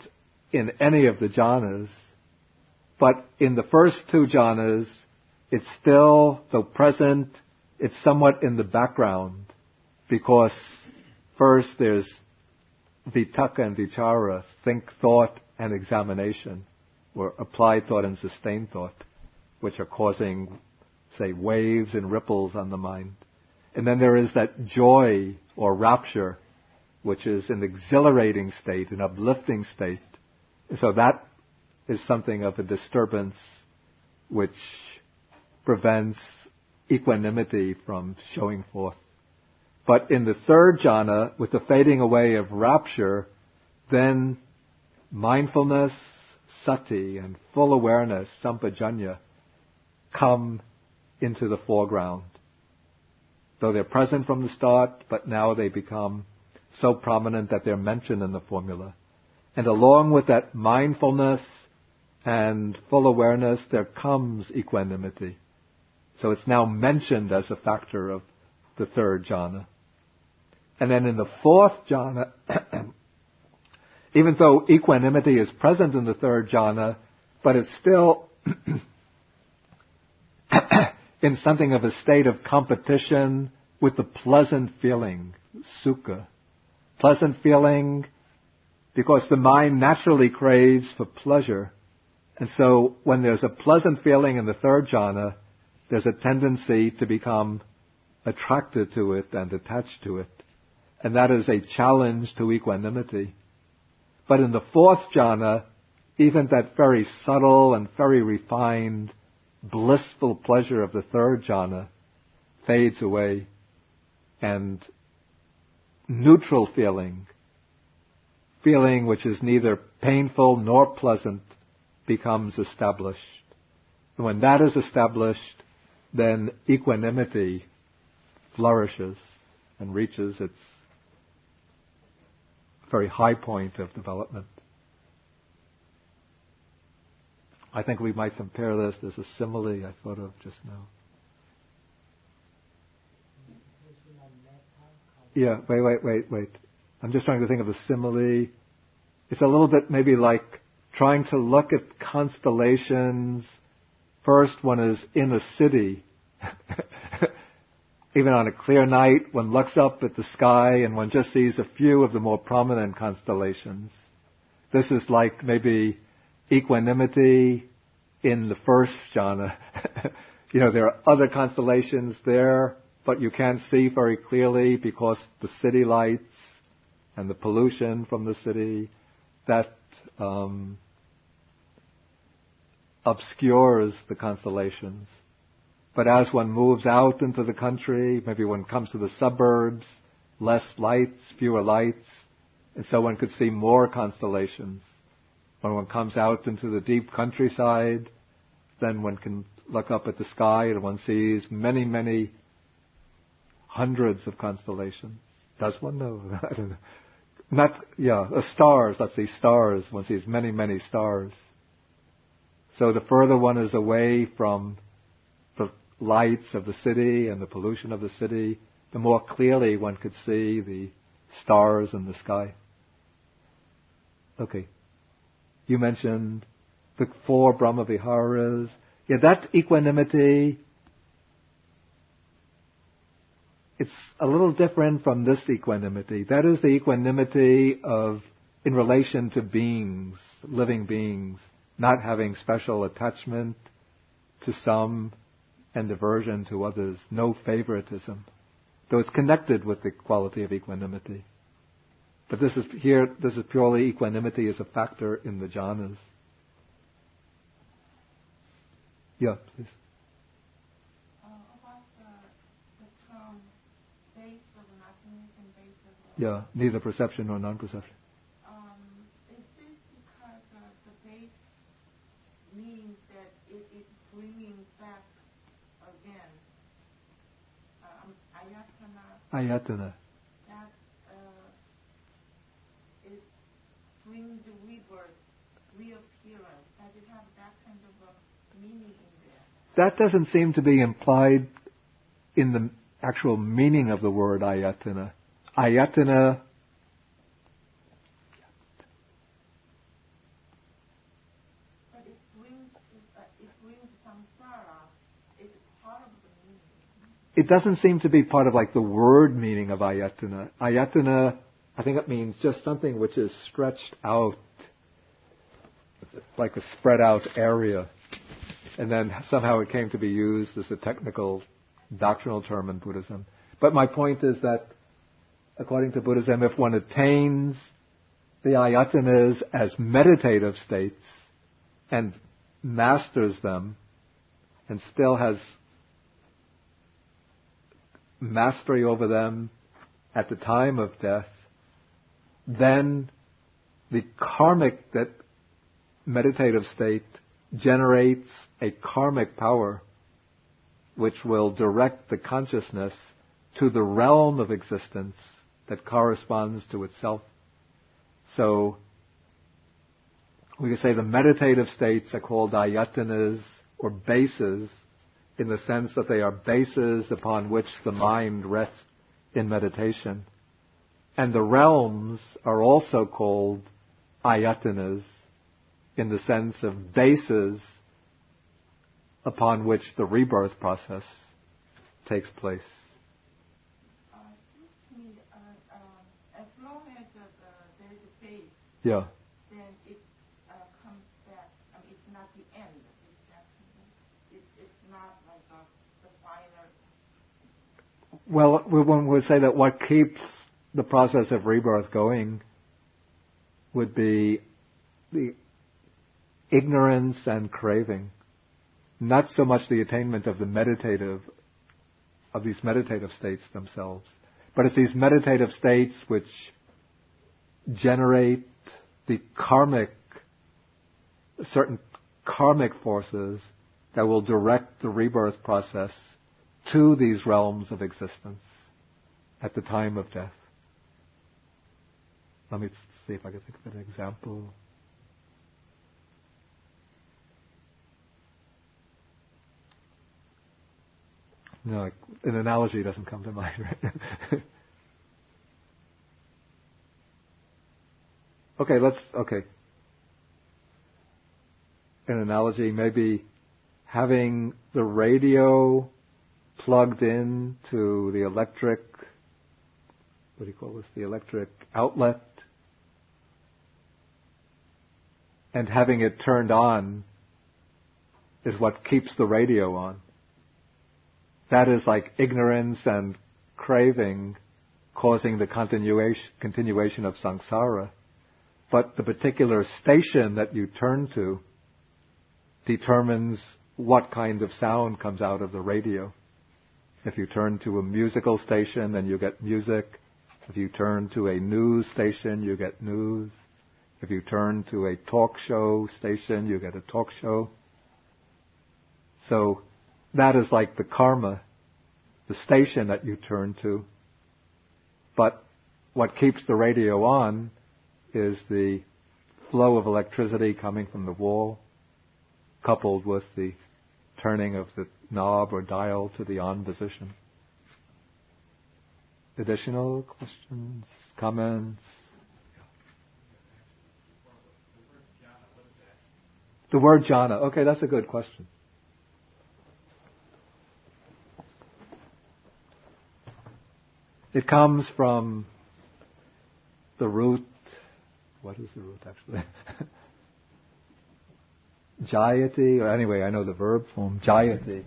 in any of the jhanas, but in the first two jhanas, it's still, though present, it's somewhat in the background, because first there's vitaka and vichara, think, thought, and examination, or applied thought and sustained thought, which are causing, say, waves and ripples on the mind. And then there is that joy or rapture, which is an exhilarating state, an uplifting state. So that is something of a disturbance which prevents equanimity from showing forth. But in the third jhana, with the fading away of rapture, then mindfulness, sati, and full awareness, sampajanya, come into the foreground. Though they're present from the start, but now they become so prominent that they're mentioned in the formula. And along with that mindfulness and full awareness, there comes equanimity. So it's now mentioned as a factor of the third jhana. And then in the fourth jhana, even though equanimity is present in the third jhana, but it's still in something of a state of competition with the pleasant feeling, sukha. Pleasant feeling because the mind naturally craves for pleasure. And so when there's a pleasant feeling in the third jhana, there's a tendency to become attracted to it and attached to it. And that is a challenge to equanimity. But in the fourth jhana, even that very subtle and very refined, blissful pleasure of the third jhana fades away, and neutral feeling which is neither painful nor pleasant, becomes established. And when that is established, then equanimity flourishes and reaches its very high point of development. I think we might compare this. There's a simile I thought of just now. Yeah, wait. I'm just trying to think of a simile. It's a little bit maybe like trying to look at constellations. First, one is in a city. Even on a clear night, one looks up at the sky and one just sees a few of the more prominent constellations. This is like maybe equanimity in the first jhana. There are other constellations there, but you can't see very clearly because the city lights and the pollution from the city, that obscures the constellations. But as one moves out into the country, maybe one comes to the suburbs, less lights, fewer lights, and so one could see more constellations. When one comes out into the deep countryside, then one can look up at the sky and one sees many, many hundreds of constellations. Does one know? I don't know. Stars, let's see, stars. One sees many, many stars. So the further one is away from the lights of the city and the pollution of the city, the more clearly one could see the stars in the sky. Okay. You mentioned the 4 Brahma Viharas. Yeah, that equanimity, it's a little different from this equanimity. That is the equanimity of, in relation to beings, living beings, not having special attachment to some and aversion to others, no favoritism, though it's connected with the quality of equanimity. But this is purely equanimity as a factor in the jhanas. Yeah, please. About the term base of nothingness and base of... Yeah, neither perception nor non-perception. Is this because the base means that it is bringing back again Ayatana. That it brings the rebirth, reappearance. Does it have that kind of a meaning in there? That doesn't seem to be implied in the actual meaning of the word ayatana. Ayatana but it brings samsara. It's part of the meaning. it doesn't seem to be part of like the word meaning of ayatana. Ayatana, I think it means just something which is stretched out, like a spread out area. And then somehow it came to be used as a technical doctrinal term in Buddhism. But my point is that according to Buddhism, if one attains the ayatanas as meditative states and masters them and still has mastery over them at the time of death, then the karmic, that meditative state, generates a karmic power which will direct the consciousness to the realm of existence that corresponds to itself. So we can say the meditative states are called ayatanas or bases, in the sense that they are bases upon which the mind rests in meditation. And the realms are also called ayatanas, in the sense of bases upon which the rebirth process takes place. To me, as long as there is a base, Yeah. then it comes back. I mean, it's not the end. It's not like the final. Well, one would say that what keeps the process of rebirth going would be the ignorance and craving, not so much the attainment of these meditative states themselves, but it's these meditative states which generate certain karmic forces that will direct the rebirth process to these realms of existence at the time of death. Let me see if I can think of an example. No, an analogy doesn't come to mind right now. Okay. An analogy, maybe having the radio plugged in to the electric outlet, and having it turned on is what keeps the radio on. That is like ignorance and craving causing the continuation of samsara. But the particular station that you turn to determines what kind of sound comes out of the radio. If you turn to a musical station, then you get music. If you turn to a news station, you get news. If you turn to a talk show station, you get a talk show. So that is like the karma, the station that you turn to. But what keeps the radio on is the flow of electricity coming from the wall, coupled with the turning of the knob or dial to the on position. Additional questions, comments? The word jhana. Okay, that's a good question. It comes from the root. What is the root actually? Jayati, or anyway, I know the verb form, jayati.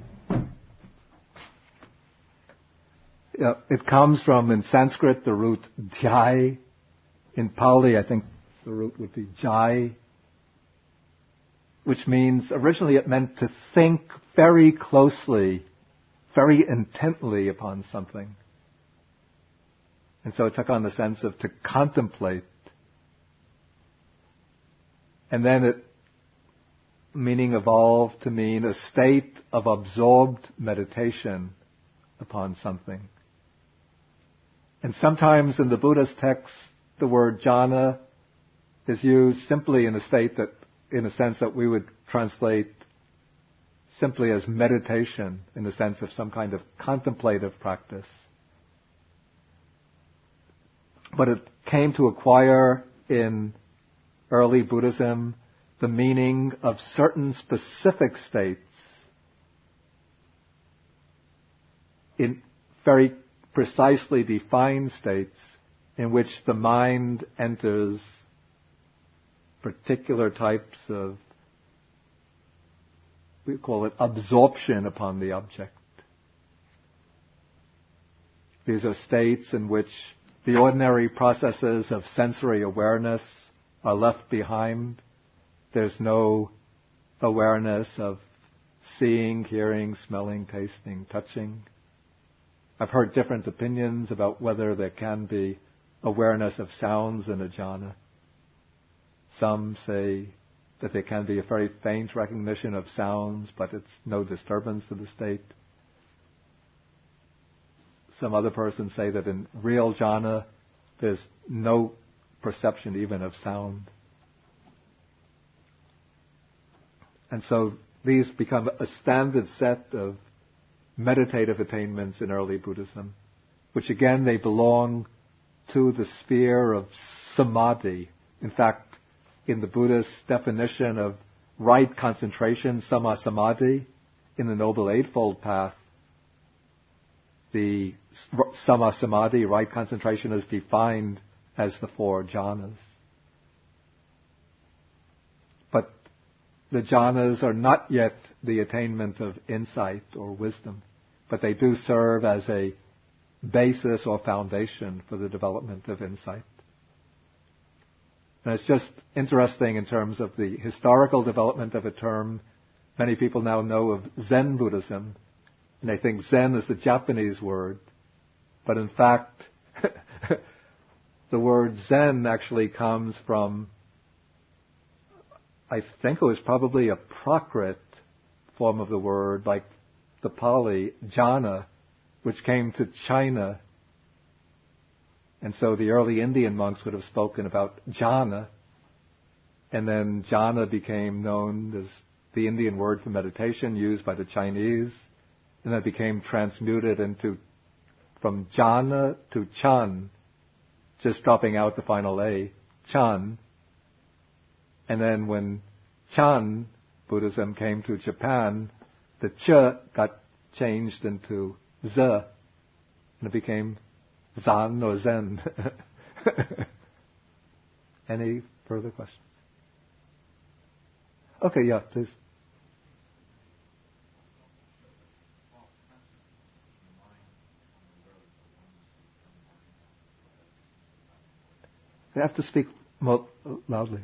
Yeah, it comes from, in Sanskrit, the root dhyai. In Pali, I think the root would be jai, which means, originally it meant to think very closely, very intently upon something. And so it took on the sense of to contemplate. And then meaning evolved to mean a state of absorbed meditation upon something. And sometimes in the Buddhist texts, the word jhana is used simply in a sense that we would translate simply as meditation in the sense of some kind of contemplative practice. But it came to acquire in early Buddhism the meaning of certain specific states in very precisely defined states in which the mind enters particular types of, we call it absorption upon the object. These are states in which the ordinary processes of sensory awareness are left behind. There's no awareness of seeing, hearing, smelling, tasting, touching. I've heard different opinions about whether there can be awareness of sounds in a jhana. Some say that there can be a very faint recognition of sounds, but it's no disturbance to the state. Some other persons say that in real jhana, there's no perception even of sound. And so these become a standard set of meditative attainments in early Buddhism, which again, they belong to the sphere of samadhi. In fact, in the Buddhist definition of right concentration, samma samadhi, in the Noble Eightfold Path, the samma samadhi, right concentration, is defined as the 4 jhanas. But the jhanas are not yet the attainment of insight or wisdom, but they do serve as a basis or foundation for the development of insight. And it's just interesting in terms of the historical development of a term. Many people now know of Zen Buddhism, and they think Zen is a Japanese word, but in fact, the word Zen actually comes from, I think it was probably a Prakrit form of the word, like the Pali, jhana, which came to China. And so the early Indian monks would have spoken about jhana, and then jhana became known as the Indian word for meditation used by the Chinese, and that became transmuted into, from jhana to chan, just dropping out the final A, chan. And then when Chan Buddhism came to Japan, the ch got changed into z, and it became zan or zen. Any further questions? Okay, yeah, please. You have to speak more loudly.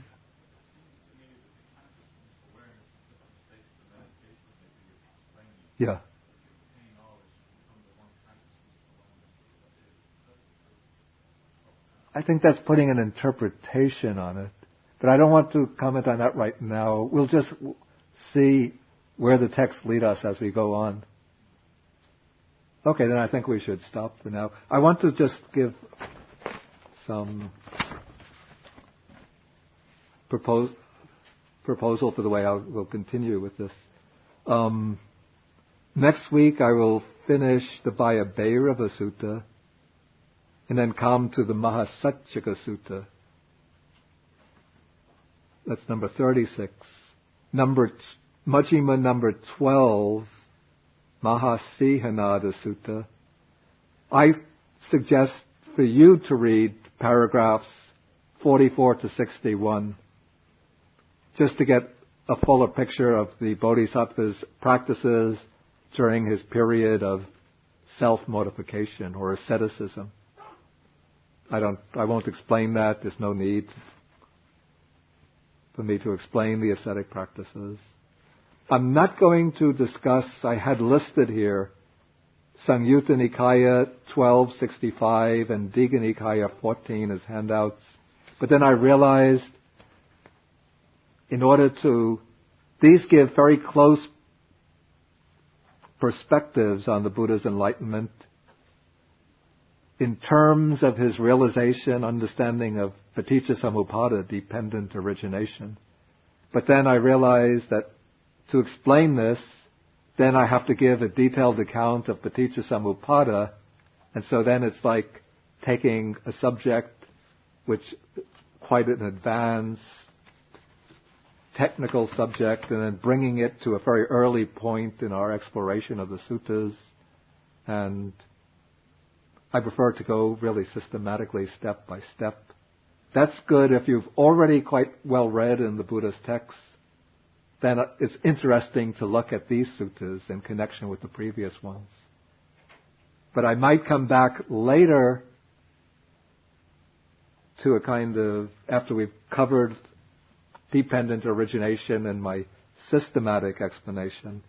Yeah. I think that's putting an interpretation on it. But I don't want to comment on that right now. We'll just see where the texts lead us as we go on. Okay, then I think we should stop for now. I want to just give some proposal for the way I will continue with this. Next week I will finish the Bhayabherava Sutta and then come to the Mahasatchika Sutta. That's number 36. Majjhima number 12, Mahasihanada Sutta. I suggest for you to read paragraphs 44 to 61, just to get a fuller picture of the Bodhisattva's practices during his period of self-mortification or asceticism. I won't explain that. There's no need for me to explain the ascetic practices. I'm not going to discuss, I had listed here, Samyutta Nikaya 1265 and Digha Nikaya 14 as handouts. But then I realized these give very close perspectives on the Buddha's enlightenment in terms of his realization, understanding of paticca samuppada, dependent origination. But then I realized that to explain this, then I have to give a detailed account of Paticca Samuppada, and so then it's like taking a subject which quite an advanced technical subject and then bringing it to a very early point in our exploration of the suttas. And I prefer to go really systematically, step by step. That's good if you've already quite well read in the Buddha's texts. Then it's interesting to look at these suttas in connection with the previous ones. But I might come back later to a kind of, after we've covered dependent origination and my systematic explanation,